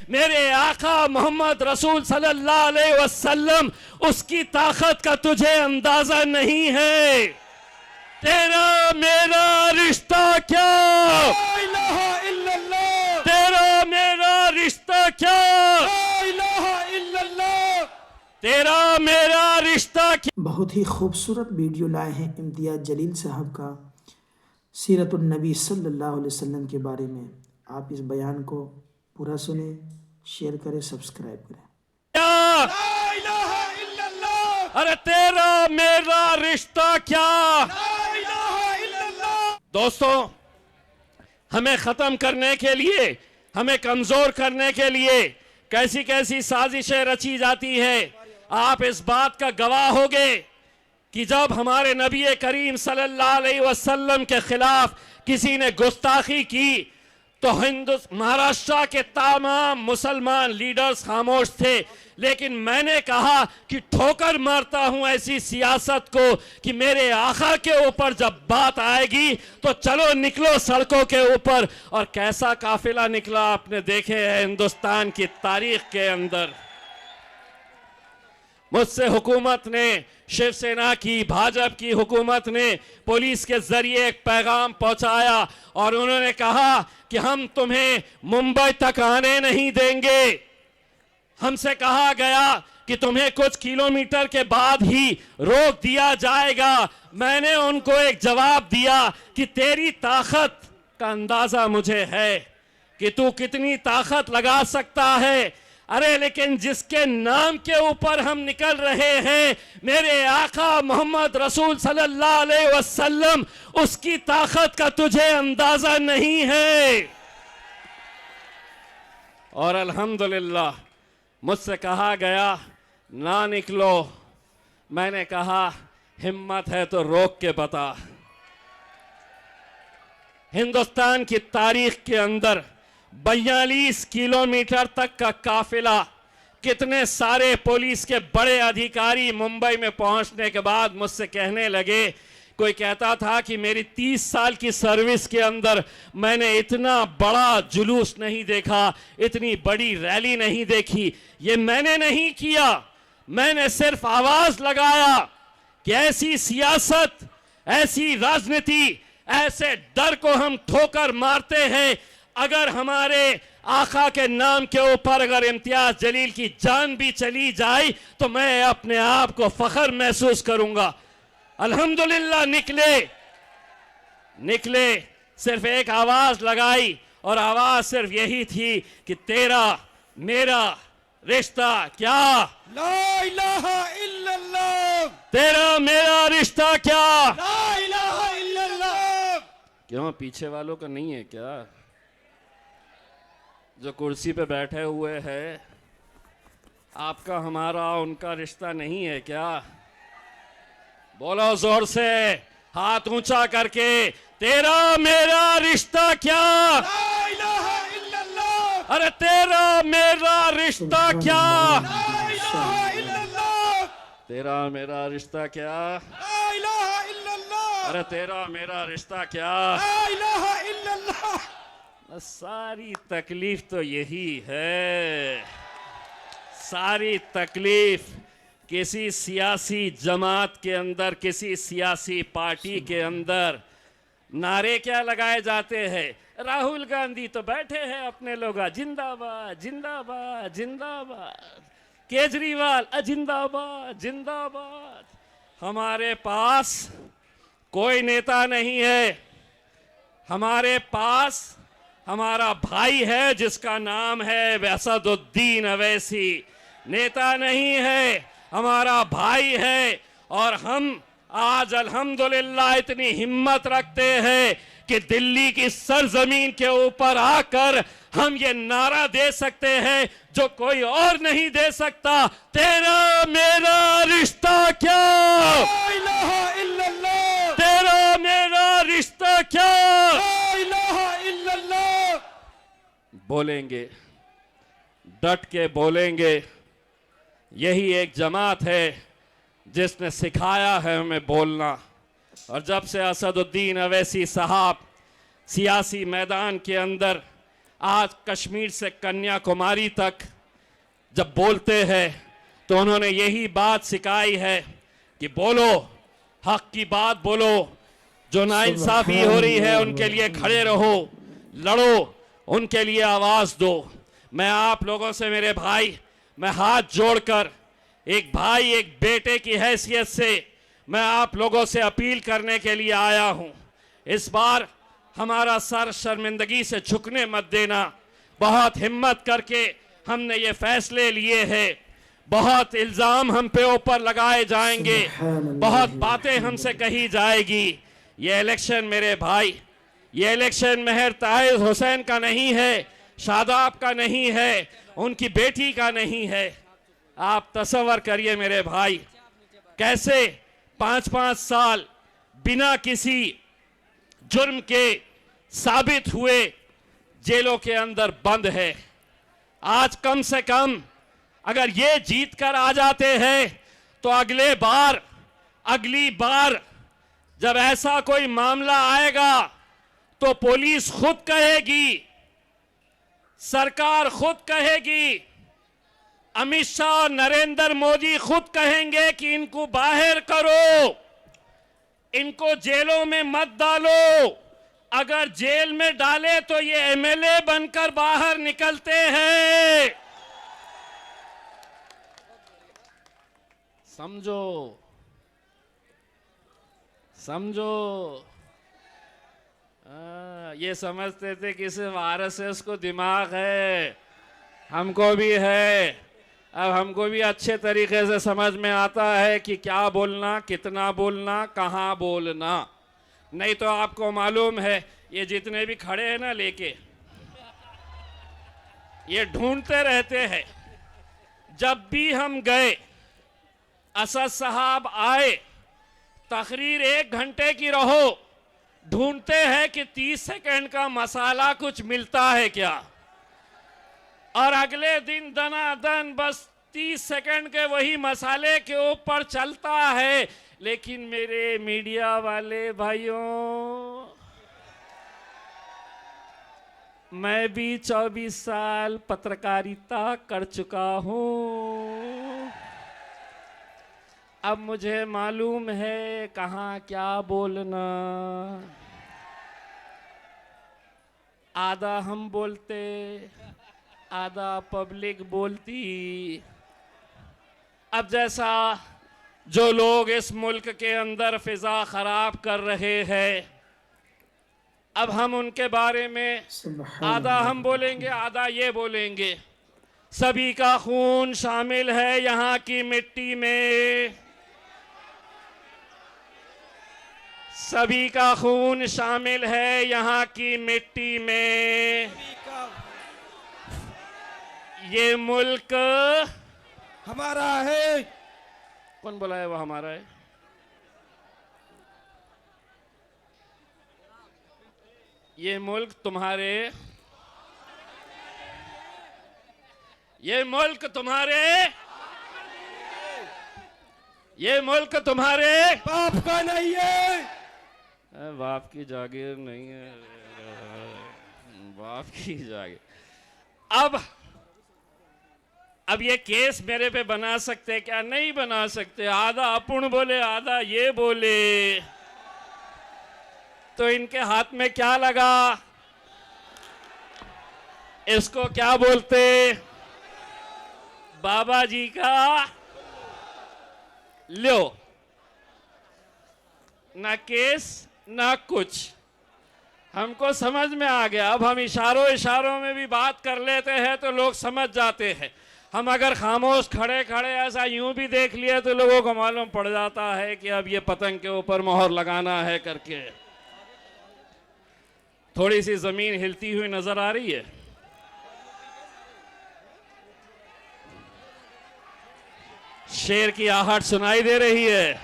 मेरे आका मोहम्मद रसूल सल्लल्लाहु अलैहि वसल्लम, उसकी ताकत का तुझे अंदाजा नहीं है। तेरा मेरा रिश्ता क्या, ला इलाहा इल्लल्लाह, तेरा मेरा रिश्ता क्या, ला इलाहा इल्लल्लाह। तेरा मेरा रिश्ता क्या। बहुत ही खूबसूरत वीडियो लाए हैं इम्तियाज़ जलील साहब का सीरतुन नबी सल्लल्लाहु अलैहि वसल्लम के बारे में। आप इस बयान को पूरा सुने, शेयर करें, सब्सक्राइब करें। ला इलाहा इल्लल्लाह, अरे तेरा मेरा रिश्ता क्या। ला इलाहा इल्लल्लाह। दोस्तों, हमें खत्म करने के लिए, हमें कमजोर करने के लिए कैसी कैसी साजिशें रची जाती है। आप इस बात का गवाह होंगे कि जब हमारे नबी करीम सल्लल्लाहु अलैहि वसल्लम के खिलाफ किसी ने गुस्ताखी की तो महाराष्ट्र के तमाम मुसलमान लीडर्स खामोश थे, लेकिन मैंने कहा कि ठोकर मारता हूं ऐसी सियासत को कि मेरे आका के ऊपर जब बात आएगी तो चलो निकलो सड़कों के ऊपर। और कैसा काफिला निकला आपने देखे है हिंदुस्तान की तारीख के अंदर। मुझसे हुकूमत ने, शिवसेना की, भाजपा की हुकूमत ने पुलिस के जरिए एक पैगाम पहुंचाया और उन्होंने कहा कि हम तुम्हें मुंबई तक आने नहीं देंगे। हमसे कहा गया कि तुम्हें कुछ किलोमीटर के बाद ही रोक दिया जाएगा। मैंने उनको एक जवाब दिया कि तेरी ताकत का अंदाजा मुझे है कि तू कितनी ताकत लगा सकता है। अरे लेकिन जिसके नाम के ऊपर हम निकल रहे हैं, मेरे आका मोहम्मद रसूल सल्लल्लाहु अलैहि वसल्लम, उसकी ताकत का तुझे अंदाजा नहीं है। और अल्हम्दुलिल्लाह मुझसे कहा गया ना निकलो। मैंने कहा हिम्मत है तो रोक के बता। हिंदुस्तान की तारीख के अंदर 42 किलोमीटर तक का काफिला, कितने सारे पुलिस के बड़े अधिकारी मुंबई में पहुंचने के बाद मुझसे कहने लगे, कोई कहता था कि मेरी 30 साल की सर्विस के अंदर मैंने इतना बड़ा जुलूस नहीं देखा, इतनी बड़ी रैली नहीं देखी। ये मैंने नहीं किया, मैंने सिर्फ आवाज लगाया कि ऐसी सियासत, ऐसी राजनीति, ऐसे डर को हम ठोकर मारते हैं। अगर हमारे आका के नाम के ऊपर अगर इम्तियाज जलील की जान भी चली जाए तो मैं अपने आप को फख्र महसूस करूंगा। अल्हम्दुलिल्लाह निकले, सिर्फ एक आवाज लगाई और आवाज सिर्फ यही थी कि तेरा मेरा रिश्ता क्या, ला इलाहा इल्लल्लाह, तेरा मेरा रिश्ता क्या। ला इलाहा इल्लल्लाह। क्यों पीछे वालों का नहीं है क्या? जो कुर्सी पे बैठे हुए हैं, आपका हमारा उनका रिश्ता नहीं है क्या? बोलो जोर से, हाथ ऊंचा करके, तेरा मेरा रिश्ता क्या। ला इलाहा इल्लल्लाह, अरे तेरा मेरा रिश्ता क्या, ला इलाहा इल्लल्लाह, तेरा मेरा रिश्ता क्या, ला इलाहा इल्लल्लाह, अरे तेरा मेरा रिश्ता क्या। ला इलाहा इल्लल्लाह। सारी तकलीफ तो यही है, सारी तकलीफ किसी सियासी जमात के अंदर, किसी सियासी पार्टी के अंदर नारे क्या लगाए जाते हैं। राहुल गांधी तो बैठे हैं अपने लोग, जिंदाबाद जिंदाबाद जिंदाबाद, केजरीवाल जिंदाबाद जिंदाबाद। हमारे पास कोई नेता नहीं है, हमारे पास हमारा भाई है जिसका नाम है असदुद्दीन अवैसी। नेता नहीं है, हमारा भाई है। और हम आज अल्हम्दुलिल्लाह इतनी हिम्मत रखते हैं कि दिल्ली की सरजमीन के ऊपर आकर हम ये नारा दे सकते हैं जो कोई और नहीं दे सकता, तेरा मेरा रिश्ता क्या, ला इलाहा इल्लल्लाह, तेरा मेरा रिश्ता क्या। ला इलाहा इल्लल्लाह। बोलेंगे, डट के बोलेंगे। यही एक जमात है जिसने सिखाया है हमें बोलना। और जब से असदुद्दीन अवैसी साहब सियासी मैदान के अंदर आज कश्मीर से कन्याकुमारी तक जब बोलते हैं तो उन्होंने यही बात सिखाई है कि बोलो, हक की बात बोलो, जो नाइंसाफी हो रही है उनके लिए खड़े रहो, लड़ो, उनके लिए आवाज दो। मैं आप लोगों से मेरे भाई, मैं हाथ जोड़कर एक भाई एक बेटे की हैसियत से मैं आप लोगों से अपील करने के लिए आया हूं। इस बार हमारा सर शर्मिंदगी से झुकने मत देना। बहुत हिम्मत करके हमने ये फैसले लिए हैं। बहुत इल्जाम हम पे ऊपर लगाए जाएंगे, बहुत बातें हमसे कही जाएगी। ये इलेक्शन मेरे भाई, ये इलेक्शन महर ताहिर हुसैन का नहीं है, शादाब का नहीं है, उनकी बेटी का नहीं है। आप तसव्वुर करिए मेरे भाई, कैसे 5-5 साल बिना किसी जुर्म के साबित हुए जेलों के अंदर बंद है। आज कम से कम अगर ये जीत कर आ जाते हैं तो अगली बार जब ऐसा कोई मामला आएगा तो पुलिस खुद कहेगी, सरकार खुद कहेगी, अमित शाह, नरेंद्र मोदी खुद कहेंगे कि इनको बाहर करो, इनको जेलों में मत डालो। अगर जेल में डाले तो ये एमएलए बनकर बाहर निकलते हैं। समझो, ये समझते थे कि सिर्फ आरएसएस को दिमाग है, हमको भी है। अब हमको भी अच्छे तरीके से समझ में आता है कि क्या बोलना, कितना बोलना, कहाँ बोलना। नहीं तो आपको मालूम है ये जितने भी खड़े हैं ना लेके, ये ढूंढते रहते हैं। जब भी हम गए, असद साहब आए, तकरीर 1 घंटे की रहो, ढूंढते हैं कि 30 सेकंड का मसाला कुछ मिलता है क्या, और अगले दिन दनादन बस 30 सेकंड के वही मसाले के ऊपर चलता है। लेकिन मेरे मीडिया वाले भाइयों, मैं भी 24 साल पत्रकारिता कर चुका हूं। अब मुझे मालूम है कहाँ क्या बोलना। आधा हम बोलते, आधा पब्लिक बोलती। अब जैसा जो लोग इस मुल्क के अंदर फिजा खराब कर रहे हैं, अब हम उनके बारे में आधा हम बोलेंगे, आधा ये बोलेंगे। सभी का खून शामिल है यहाँ की मिट्टी में, सभी का खून शामिल है यहाँ की मिट्टी में। ये मुल्क हमारा है। कौन बोला है वो हमारा है? ये मुल्क तुम्हारे, ये मुल्क तुम्हारे, ये मुल्क तुम्हारे बाप का नहीं है। बाप की जागीर नहीं है, बाप की जागीर। अब ये केस मेरे पे बना सकते क्या? नहीं बना सकते। आधा अपुण बोले, आधा ये बोले, तो इनके हाथ में क्या लगा? इसको क्या बोलते? बाबा जी का लो, ना केस ना कुछ। हमको समझ में आ गया। अब हम इशारों में भी बात कर लेते हैं तो लोग समझ जाते हैं। हम अगर खामोश खड़े खड़े ऐसा यूं भी देख लिए तो लोगों को मालूम पड़ जाता है कि अब ये पतंग के ऊपर मोहर लगाना है करके। थोड़ी सी जमीन हिलती हुई नजर आ रही है। शेर की आहट सुनाई दे रही है।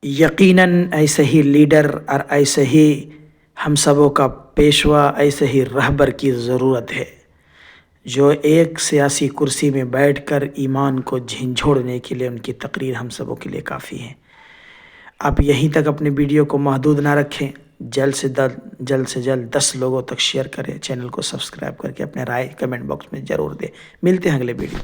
यकीनन ऐसे ही लीडर और ऐसे ही हम सबों का पेशवा, ऐसे ही रहबर की ज़रूरत है, जो एक सियासी कुर्सी में बैठकर ईमान को झिंझोड़ने के लिए उनकी तकरीर हम सबों के लिए काफ़ी है। आप यहीं तक अपने वीडियो को महदूद ना रखें, जल्द से जल्द 10 लोगों तक शेयर करें, चैनल को सब्सक्राइब करके अपने राय कमेंट बॉक्स में ज़रूर दें। मिलते हैं अगले वीडियो।